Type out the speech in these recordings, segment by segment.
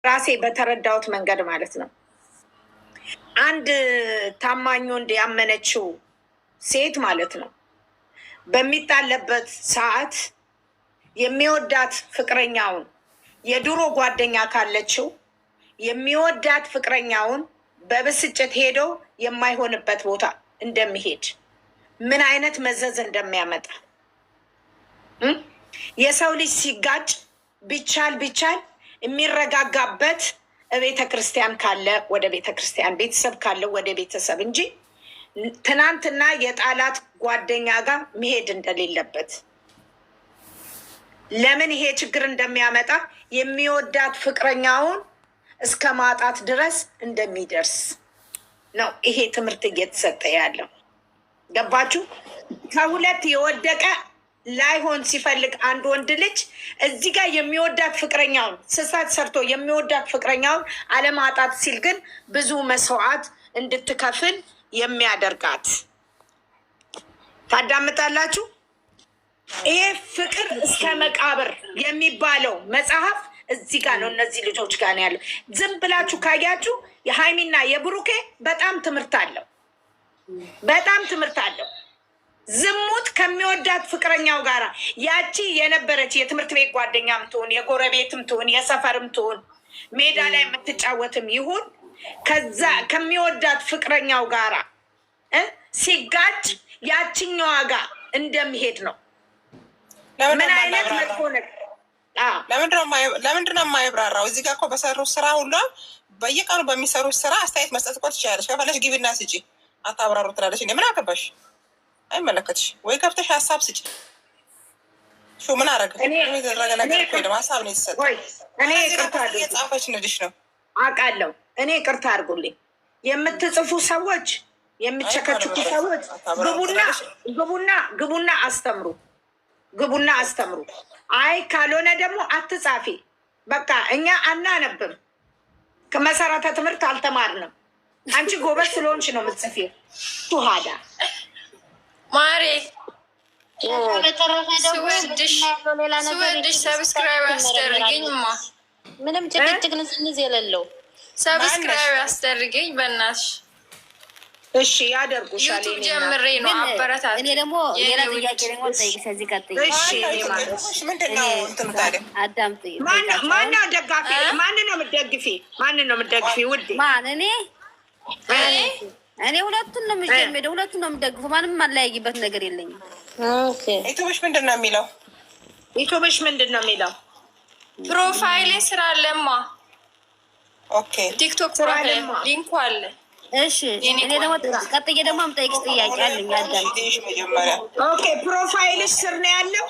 ራሴ በተረዳሁት መንገድ ማለት ነው። አንድ ታማኝ ወንድ ያመነችው ሴት ማለት ነው በሚጣለበት ሰዓት የሚወዳት ፍቅረኛውን የድሮ ጓደኛ ካለችው የሚወዳት ፍቅረኛውን በብስጭት ሄዶ የማይሆንበት ቦታ እንደሚሄድ ምን አይነት መዘዝ እንደሚያመጣ የሰው ልጅ ሲጋጭ ቢቻል የሚረጋጋበት ቤተ ክርስቲያን ካለ ወደ ቤተ ክርስቲያን፣ ቤተሰብ ካለ ወደ ቤተሰብ እንጂ ትናንትና የጣላት ጓደኛ ጋር መሄድ እንደሌለበት። ለምን ይሄ ችግር እንደሚያመጣ የሚወዳት ፍቅረኛውን እስከ ማጣት ድረስ እንደሚደርስ ነው ይሄ ትምህርት እየተሰጠ ያለው። ገባችሁ? ከሁለት የወደቀ ላይሆን ሲፈልግ አንድ ወንድ ልጅ እዚህ ጋር የሚወዳት ፍቅረኛውን ስህተት ሰርቶ የሚወዳት ፍቅረኛውን አለማጣት ሲል ግን ብዙ መስዋዕት እንድትከፍል የሚያደርጋት። ታዳምጣላችሁ? ይሄ ፍቅር እስከ መቃብር የሚባለው መጽሐፍ እዚህ ጋር ነው፣ እነዚህ ልጆች ጋር ነው ያለው። ዝም ብላችሁ ካያችሁ የሃይሚና የብሩኬ በጣም ትምህርት አለው፣ በጣም ትምህርት አለው። ዝሙት ከሚወዳት ፍቅረኛው ጋራ ያቺ የነበረች የትምህርት ቤት ጓደኛም ትሆን የጎረቤትም ትሆን የሰፈርም ትሆን ሜዳ ላይ የምትጫወትም ይሁን ከዛ ከሚወዳት ፍቅረኛው ጋራ ሲጋጭ ያችኛዋ ጋር እንደሚሄድ ነው። ምን አይነት መጥፎ ነገር! ለምንድነው የማይብራራው? እዚህ ጋር እኮ በሰሩት ስራ ሁሉ በየቀኑ በሚሰሩት ስራ አስተያየት መስጠት እኮ ትችላለች። ከፈለሽ ግቢና ስጪ፣ አታብራሩ ትላለች። ምን አገባሽ? አይመለከትሽ ወይ ከፍተሽ ሀሳብ ስጪ። ምን አረገ? የተደረገ ነገር እኮ ደግሞ ሀሳብ ነው የተሰጠው። እኔ ቅርታ የጻፈች ንድሽ ነው አውቃለሁ። እኔ ቅርታ አድርጉልኝ። የምትጽፉ ሰዎች፣ የምትቸከችኩ ሰዎች ግቡና አስተምሩ፣ ግቡና አስተምሩ። አይ ካልሆነ ደግሞ አትጻፊ። በቃ እኛ አናነብም፣ ከመሰረተ ትምህርት አልተማርንም። አንቺ ጎበዝ ስለሆንሽ ነው የምትጽፊው። ቱሃዳ ማሬ ስወድሽ ሰብስክራይብ አስደርገኝማ። ምንም ጭቅጭቅ ንዝንዝ የሌለው ሰብስክራይብ አስደርገኝ በእናትሽ። እሺ ያደርጉሻል። ዩቱብ ጀምሬ ነው አበረታት። እኔ ደግሞ ሌላ ጥያቄ ደግሞ ጠይቅ። ከዚህ ቀጥይ። ምንድነው እንትኑ ታዲያ? አዳምጪ። ማነው ደጋፊ? ማንን ነው የምትደግፊ? ማንን ነው የምትደግፊ? ውዴ ማን? እኔ ሁለቱን ነው የምጀምረው፣ ሁለቱን ነው የምደግፈው። ማንም ማለያይበት ነገር የለኝም። ዩቱብሽ ምንድን ነው የሚለው? ዩቱብሽ ምንድን ነው የሚለው? ፕሮፋይሌ ስራ አለማ። ኦኬ ቲክቶክ ፕሮፋይል ሊንኩ አለ። እሺ እኔ ደግሞ ቀጥዬ ደግሞ የምጠይቅሽ ጥያቄ አለኝ። አዳምጪ መጀመሪያ። ኦኬ ፕሮፋይልሽ ስር ነው ያለው?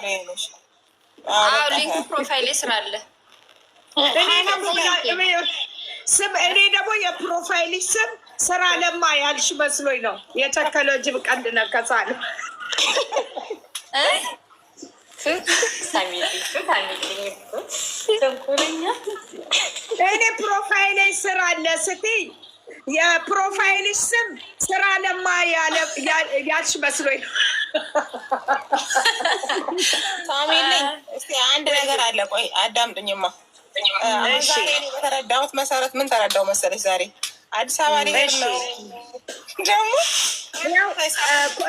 አዎ ሊንኩ ፕሮፋይሌ ስራ አለ። እኔ ደግሞ የፕሮፋይልሽ ስም ስራ ለማ ያልሽ መስሎኝ ነው። የተከለ ጅብ ቀንድ ነከሳለ። እኔ ፕሮፋይልሽ ስራ አለ ስትይ የፕሮፋይልሽ ስም ስራ ለማ ያልሽ መስሎኝ ነው። ሳሚልኝ እስኪ አንድ ነገር አለ። ቆይ አዳምጡኝማ። ዛሬ በተረዳሁት መሰረት ምን ተረዳው መሰለች? ዛሬ አዲስ አበባ ሊሄድ ነው ደግሞ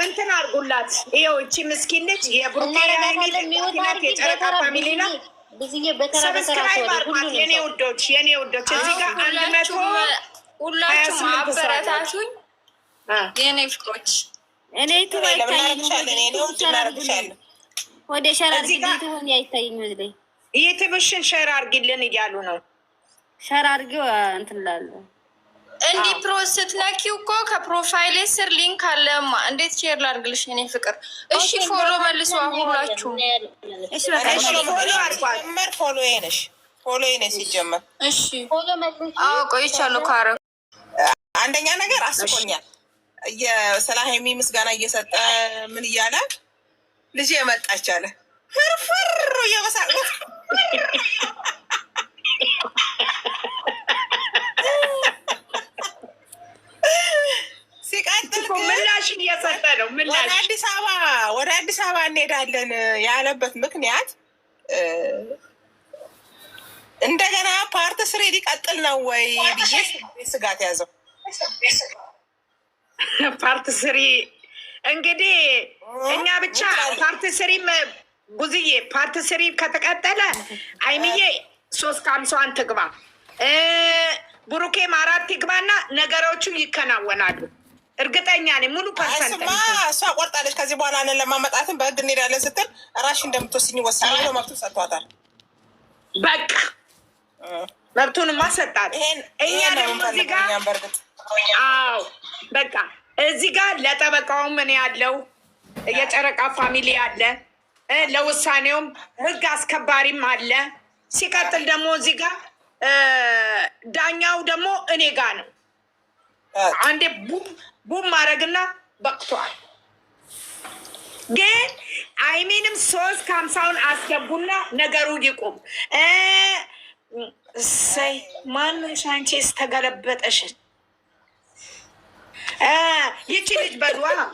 እንትን አድርጉላት። ይኸው እቺ ምስኪን ልጅ የብሩኬና የሚወጣት የጨረቃ ፋሚሊ ነው። ሰብስክራይብ አድርጓት የኔ ውዶች፣ የኔ ውዶች። እዚህ ጋር 100 ሁላችሁም አበረታቱኝ የኔ ፍቅሮች። እኔ ወደ ሸራ አድርጊ አይታይም። ወደ ዩቲዩብሽን ሸር አድርጊልን እያሉ ነው። ሸር አድርጊው እንትን እላለሁ። እንዲህ ፕሮስ ስትነኪው እኮ ከፕሮፋይሌ ስር ሊንክ አለማ። እንዴት ሼር ላድርግልሽ የኔ ፍቅር? እሺ ፎሎ መልሶ ሁላችሁ። እሺ በቃ ፎሎ አድርጓል። ፎሎ ነሽ፣ ፎሎ ነሽ ሲጀመር። እሺ አዎ ቆይቻለሁ ካረ አንደኛ ነገር አስቆኛል። የስለ ሀይሚ ምስጋና እየሰጠ ምን እያለ ልጅ የመጣች አለ ፍርፍር እየመሳቅት ሲቀጥል ምላሽ እየሰጠ ነው። ምላሽ ወደ አዲስ አበባ እንሄዳለን ያለበት ምክንያት እንደገና ፓርት ስሪ ሊቀጥል ነው ወይ ብዬ ስጋት ያዘው። ፓርት ስሪ እንግዲህ እኛ ብቻ ፓርት ስሪም ጉዝዬ ፓርት ስሪ ከተቀጠለ አይምዬ 350 ትግባ፣ ብሩኬም 4 ይግባና ነገሮቹ ይከናወናሉ። እርግጠኛ ነኝ ሙሉ ፐርሰንት። እሷ ቆርጣለች። ከዚህ በኋላ ነን ለማመጣትን በህግ እንሄዳለን ስትል ራሽ እንደምትወስኝ ወስኝ ብሎ መብቱን ሰጥቷታል። በቃ መብቱንማ ሰጣት። እኛ ደግሞ እዚህ ጋር አዎ በቃ እዚህ ጋር ለጠበቃውም ምን ያለው የጨረቃ ፋሚሊ አለ፣ ለውሳኔውም ህግ አስከባሪም አለ። ሲቀጥል ደግሞ እዚህ ጋር ዳኛው ደግሞ እኔ ጋ ነው። አንዴ ቡም ማድረግና በቅቷል። ግን አይሚንም 350 አስገቡና ነገሩ ይቁም። እሰይ ማንሽ አንቺስ ተገለበጠሽ። ይቺ ልጅ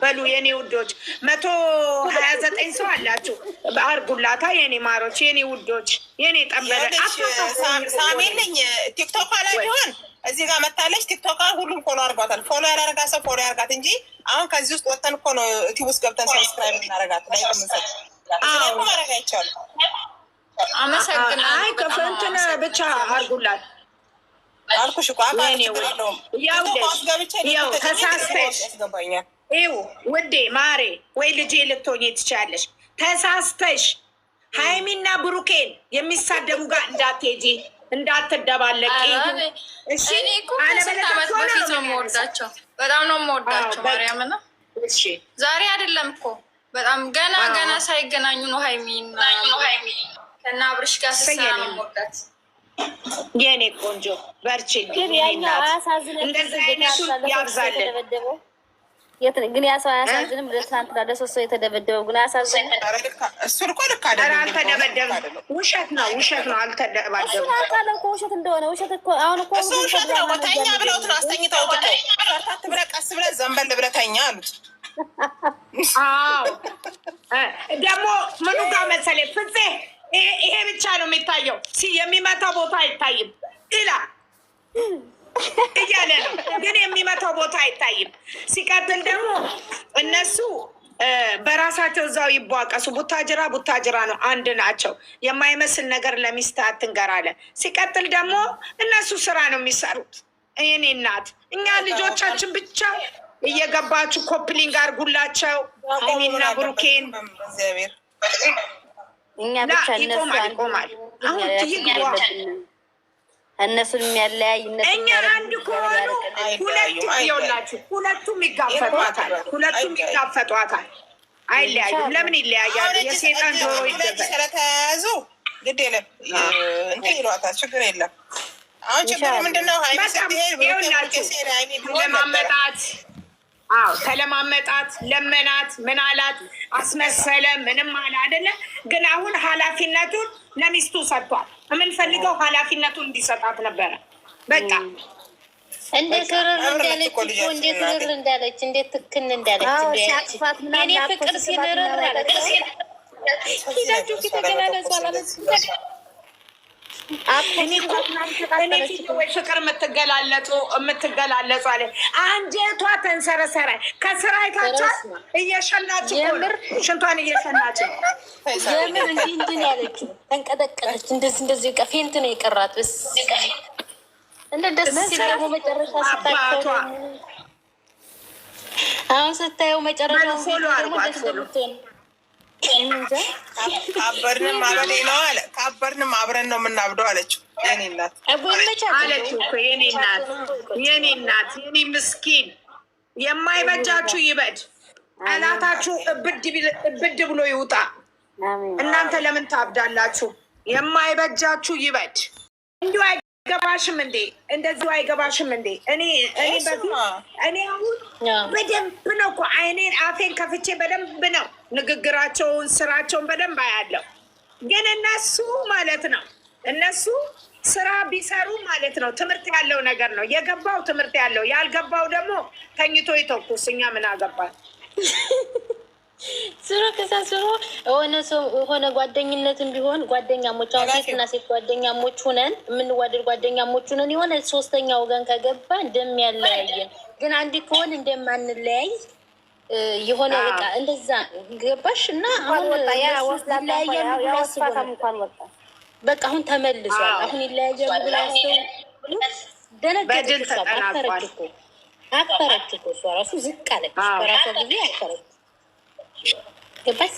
በሉ የኔ ውዶች 129 ሰው አላችሁ፣ አርጉላታ የኔ ማሮች፣ የኔ ውዶች፣ የኔ ጠበለ ሳሜን ነኝ። ቲክቶክ ላይ ቢሆን እዚህ ጋር መታለች። ቲክቶክ ሁሉም ፎሎ አርጓታል። ፎሎ ያላረጋ ሰው ፎሎ ያርጋት እንጂ አሁን ከዚህ ውስጥ ወጥተን እኮ ነው ዩቲዩብ ውስጥ ገብተን ሰብስክራይብ እናረጋት ላይ ምንሰጥ ማረጋ ይቻሉ። አመሰግናለሁ። አይ ከፈንትን ብቻ አርጉላት አልኩሽ እኮ ተሳስተሽ ይው ውዴ ማሬ ወይ ልጄ ልትሆኚ ትችያለሽ። ተሳስተሽ ሀይሚና ብሩኬን የሚሳደቡ ጋር እንዳትሄጂ፣ እንዳትደባለቂ። እሺ እኔ እኮ ከስንት ዓመት በፊት ነው የምወዳቸው፣ በጣም ነው የምወዳቸው። ማርያምና ዛሬ አይደለም እኮ በጣም ገና ሳይገናኙ ነው ሀይሚ ከና አብርሽ ጋር ስሰራ ነው የምወዳት። የኔ ቆንጆ በርቺ። እንደዚህ አይነቱ ያብዛልን። ግን ያ ሰው አያሳዝንም? ለትናንትና ለሶስት ሰው የተደበደበው ግን አያሳዝንም? እሱን እኮ ልክ አይደለም። አልተደበደብም። ውሸት ነው አልተደባደብም። አውቃለሁ እኮ ውሸት እንደሆነ። ውሸት እኮ አሁን እኮ እሱ ውሸት ነው። ተኛ ብለውት ነው አስተኝተው እኮ ፈርታት ብለህ ቀስ ብለህ ዘንበል ብለህ ተኛ አሉት። አዎ ደግሞ ምኑ ጋር መሰለኝ ፍፄ ይሄ ብቻ ነው የሚታየው፣ የሚመታው ቦታ አይታይም ይላል እያለ ነው። ግን የሚመታው ቦታ አይታይም። ሲቀጥል ደግሞ እነሱ በራሳቸው እዛው ይቧቀሱ። ቡታጅራ ነው፣ አንድ ናቸው። የማይመስል ነገር ለሚስት አትንገራለ። ሲቀጥል ደግሞ እነሱ ስራ ነው የሚሰሩት። የኔ እናት እኛ ልጆቻችን ብቻ እየገባችሁ ኮፕሊንግ አርጉላቸው ሀይሚና ብሩኬን። እኛ ብቻ ይቆማል። አሁን እነሱን የሚያለያይ እኛ አንድ ከሆኑ ሁለቱም ይጋፈጧታል። አይለያዩም። ለምን ይለያያሉ? የሴጣን ዶሮ ይገዛል። ስለተያያዙ ግድ የለም እንትን ይሏታል። ችግር የለም። አሁን ችግሩ ምንድነው? ለማመጣት ተለማመጣት፣ ለመናት፣ ምን አላት፣ አስመሰለ፣ ምንም አለ አይደለ? ግን አሁን ኃላፊነቱን ለሚስቱ ሰጥቷል። የምንፈልገው ኃላፊነቱን እንዲሰጣት ነበረ። በቃ እንደ ክርር እንዳለች እንዴት ክርር እንዳለች እንዴት ትክን እንዳለች እኔ ፍቅር ሲንርር ሂዳችሁ ከተገላለጹ አላለች። እኔ ፊት ወይ ፍቅር የምትገላለጹ አለ። አንጀቷ ተንሰረሰረ። ከስራ አይታችኋል? እየሸናች ሽንቷን እየሸናች የምር እንዲህ ያለችው ተንቀጠቀጠች። እንደዚህ በቃ ፌንት ነው የቀራት። ስ እንደ ደስ ሲል ደግሞ መጨረሻ ስታቸው አሁን ስታየው መጨረሻ ፎሎ አርጓት ፎሎ ካበርንም አብረን ነው የምናብደው አለችው። የኔ እናት አለችው እኮ የኔ እናት የኔ ምስኪን። የማይበጃችሁ ይበድ፣ ጠላታችሁ እብድ ብሎ ይውጣ። እናንተ ለምን ታብዳላችሁ? የማይበጃችሁ ይበድ። እንዲሁ አይገባሽም እንዴ? እንደዚሁ አይገባሽም እንዴ? እኔ አሁን በደንብ ነው እኮ አፌን ከፍቼ በደንብ ነው ንግግራቸውን፣ ስራቸውን በደንብ አያለው። ግን እነሱ ማለት ነው ስራ ቢሰሩ ማለት ነው ትምህርት ያለው ነገር ነው። የገባው ትምህርት ያለው፣ ያልገባው ደግሞ ተኝቶ ይተኩስ። እኛ ምን አገባል? ስሮ ከሳስሮ ሆነ ጓደኝነትም ቢሆን ጓደኛሞች አሁን ሴትና ሴት ጓደኛሞች ሁነን የምንዋደድ ጓደኛሞች ሁነን የሆነ ሶስተኛ ወገን ከገባ እንደሚያለያየን ግን አንድ ከሆን እንደማንለያይ የሆነ በቃ እንደዛ ገባሽ እና አሁን በቃ አሁን ተመልሷል። አሁን ይለያያሉ ብላቸው ደነገጠች። አፈረች እኮ እሷ ራሱ ዝቅ አለች። በራሷ ጊዜ አፈረች። ገባሽ?